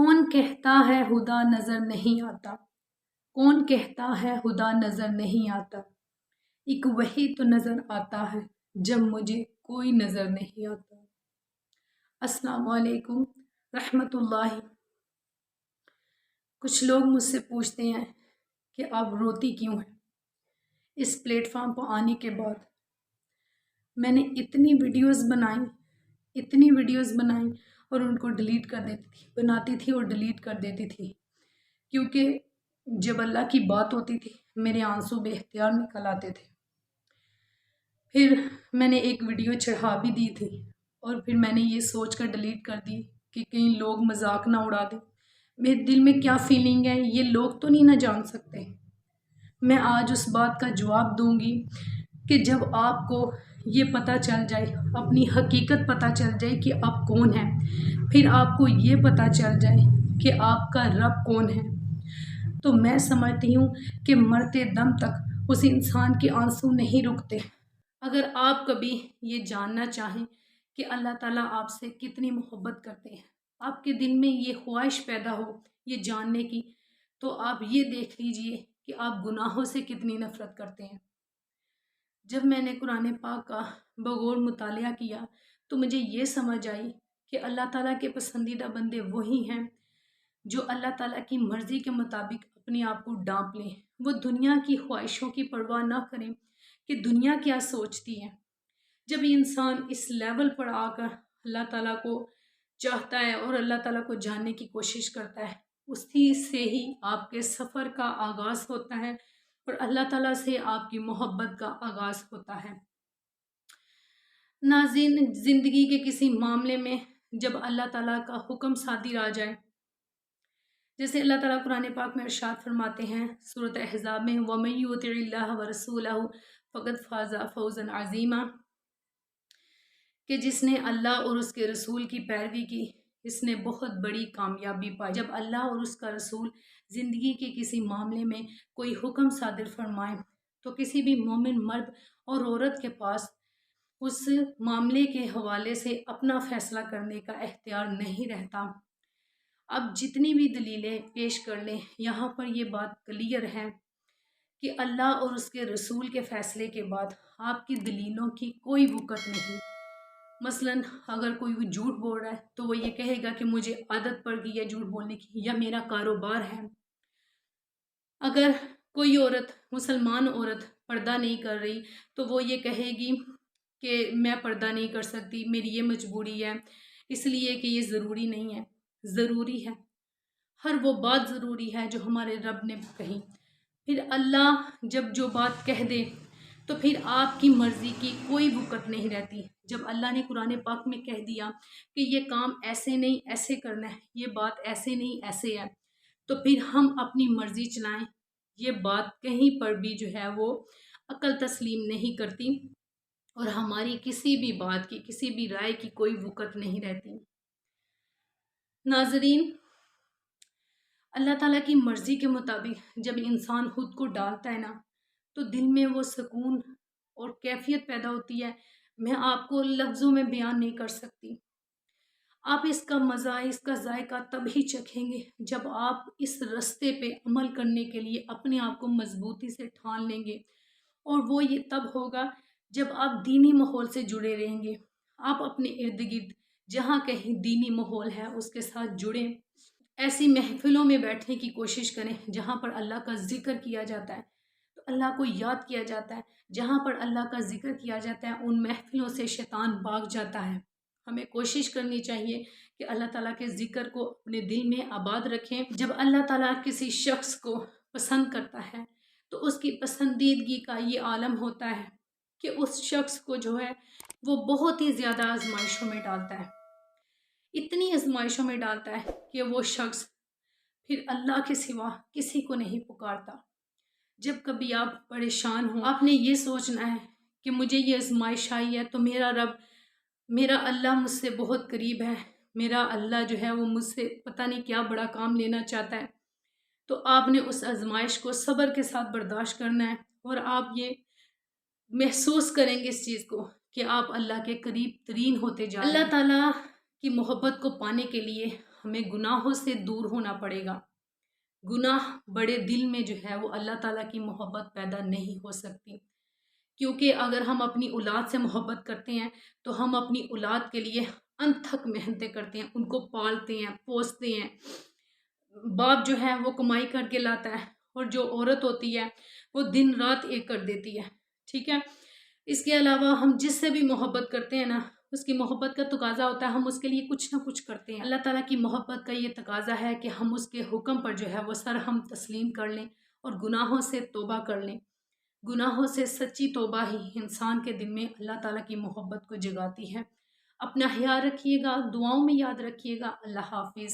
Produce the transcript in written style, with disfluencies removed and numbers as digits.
कौन कहता है खुदा नजर नहीं आता, कौन कहता है खुदा नजर नहीं आता, एक वही तो नजर आता है जब मुझे कोई नजर नहीं आता। अस्सलाम वालेकुम रहमतुल्लाहि। कुछ लोग मुझसे पूछते हैं कि आप रोती क्यों हैं। इस प्लेटफॉर्म पर आने के बाद मैंने इतनी वीडियोस बनाई और उनको डिलीट कर देती थी, बनाती थी और डिलीट कर देती थी, क्योंकि जब अल्लाह की बात होती थी मेरे आंसू बेख्तियार निकल आते थे। फिर मैंने एक वीडियो चढ़ा भी दी थी और फिर मैंने ये सोच कर डिलीट कर दी कि कहीं लोग मजाक ना उड़ा दें। मेरे दिल में क्या फीलिंग है ये लोग तो नहीं ना जान सकते। मैं आज उस बात का जवाब दूंगी कि जब आपको ये पता चल जाए, अपनी हकीकत पता चल जाए कि आप कौन हैं, फिर आपको ये पता चल जाए कि आपका रब कौन है, तो मैं समझती हूँ कि मरते दम तक उस इंसान के आंसू नहीं रुकते। अगर आप कभी ये जानना चाहें कि अल्लाह ताला आपसे कितनी मोहब्बत करते हैं, आपके दिल में ये ख्वाहिश पैदा हो ये जानने की, तो आप ये देख लीजिए कि आप गुनाहों से कितनी नफ़रत करते हैं। जब मैंने कुरान पाक का बगौर मुतालिया किया तो मुझे ये समझ आई कि अल्लाह ताला के पसंदीदा बंदे वही हैं जो अल्लाह ताला की मर्ज़ी के मुताबिक अपने आप को डांप लें। वो दुनिया की ख्वाहिशों की परवाह ना करें कि दुनिया क्या सोचती है। जब इंसान इस लेवल पर आकर अल्लाह ताला को चाहता है और अल्लाह ताला को जानने की कोशिश करता है, उसी से ही आपके सफ़र का आगाज़ होता है और अल्लाह ताला से आपकी मोहब्बत का आगाज़ होता है। नाज़रीन, ज़िंदगी के किसी मामले में जब अल्लाह ताला का हुक्म सादिर आ जाए, जैसे अल्लाह ताला कुरान पाक में इरशाद फरमाते हैं सूरत अहज़ाब में, वमन युतिइल्लाह व रसूलहु फ़क़द फ़ाज़ फ़ौज़न अज़ीमा, कि जिसने अल्लाह और उसके रसूल की पैरवी की इसने बहुत बड़ी कामयाबी पाई। जब अल्लाह और उसका रसूल ज़िंदगी के किसी मामले में कोई हुक्म सादिर फरमाएं तो किसी भी मोमिन मर्द और औरत के पास उस मामले के हवाले से अपना फ़ैसला करने का इख्तियार नहीं रहता। अब जितनी भी दलीलें पेश कर लें, यहाँ पर ये बात क्लियर है कि अल्लाह और उसके रसूल के फ़ैसले के बाद आपकी दलीलों की कोई वक़्त नहीं। मसलन अगर कोई झूठ बोल रहा है तो वो ये कहेगा कि मुझे आदत पड़ गई है झूठ बोलने की या मेरा कारोबार है। अगर कोई औरत, मुसलमान औरत पर्दा नहीं कर रही तो वो ये कहेगी कि मैं पर्दा नहीं कर सकती, मेरी ये मजबूरी है, इसलिए कि ये ज़रूरी नहीं है। ज़रूरी है, हर वो बात ज़रूरी है जो हमारे रब ने कही। फिर अल्लाह जब जो बात कह दे तो फिर आपकी मर्ज़ी की कोई वक़्त नहीं रहती। जब अल्लाह ने कुरान पाक में कह दिया कि ये काम ऐसे नहीं ऐसे करना है, ये बात ऐसे नहीं ऐसे है, तो फिर हम अपनी मर्ज़ी चलाएं, ये बात कहीं पर भी जो है वो अक्ल तस्लीम नहीं करती और हमारी किसी भी बात की, किसी भी राय की कोई वक़्त नहीं रहती। नाज़रीन, अल्लाह ताला की मर्ज़ी के मुताबिक जब इंसान खुद को डालता है ना, तो दिल में वो सुकून और कैफियत पैदा होती है, मैं आपको लफ्ज़ों में बयान नहीं कर सकती। आप इसका मज़ा, इसका जायका तभी चखेंगे जब आप इस रास्ते पे अमल करने के लिए अपने आप को मजबूती से ठान लेंगे, और वो ये तब होगा जब आप दीनी माहौल से जुड़े रहेंगे। आप अपने इर्द गिर्द जहाँ कहीं दीनी माहौल है उसके साथ जुड़ें, ऐसी महफिलों में बैठने की कोशिश करें जहाँ पर अल्लाह का ज़िक्र किया जाता है, तो अल्लाह को याद किया जाता है। जहाँ पर अल्लाह का ज़िक्र किया जाता है उन महफिलों से शैतान भाग जाता है। हमें कोशिश करनी चाहिए कि अल्लाह ताला के ज़िक्र को अपने दिल में आबाद रखें। जब अल्लाह ताला किसी शख्स को पसंद करता है तो उसकी पसंदीदगी का ये आलम होता है कि उस शख्स को जो है वो बहुत ही ज़्यादा आजमाइशों में डालता है, इतनी आजमाइशों में डालता है कि वो शख्स फिर अल्लाह के सिवा किसी को नहीं पुकारता। जब कभी आप परेशान हो, आपने ये सोचना है कि मुझे ये आजमाइश आई है तो मेरा रब, मेरा अल्लाह मुझसे बहुत करीब है, मेरा अल्लाह जो है वो मुझसे पता नहीं क्या बड़ा काम लेना चाहता है। तो आपने उस आजमाइश को सब्र के साथ बर्दाश्त करना है और आप ये महसूस करेंगे इस चीज़ को कि आप अल्लाह के करीब तरीन होते जा रहे हैं। अल्लाह ताला की मोहब्बत को पाने के लिए ہمیں گناہوں سے دور ہونا پڑے گا۔ گناہ بڑے دل میں جو ہے وہ اللہ تعالیٰ کی محبت پیدا نہیں ہو سکتی، کیونکہ اگر ہم اپنی اولاد سے محبت کرتے ہیں تو ہم اپنی اولاد کے لیے انتھک محنتیں کرتے ہیں، ان کو پالتے ہیں، پوستے ہیں۔ باپ جو ہے وہ کمائی کر کے لاتا ہے، اور جو عورت ہوتی ہے وہ دن رات ایک کر دیتی ہے، ٹھیک ہے۔ اس کے علاوہ ہم جس سے بھی محبت کرتے ہیں نا، اس کی محبت کا تقاضا ہوتا ہے ہم اس کے لیے کچھ نہ کچھ کرتے ہیں۔ اللہ تعالیٰ کی محبت کا یہ تقاضا ہے کہ ہم اس کے حکم پر جو ہے وہ سر ہم تسلیم کر لیں اور گناہوں سے توبہ کر لیں۔ گناہوں سے سچی توبہ ہی انسان کے دل میں اللہ تعالیٰ کی محبت کو جگاتی ہے۔ اپنا خیال رکھیے گا، دعاؤں میں یاد رکھیے گا۔ اللہ حافظ۔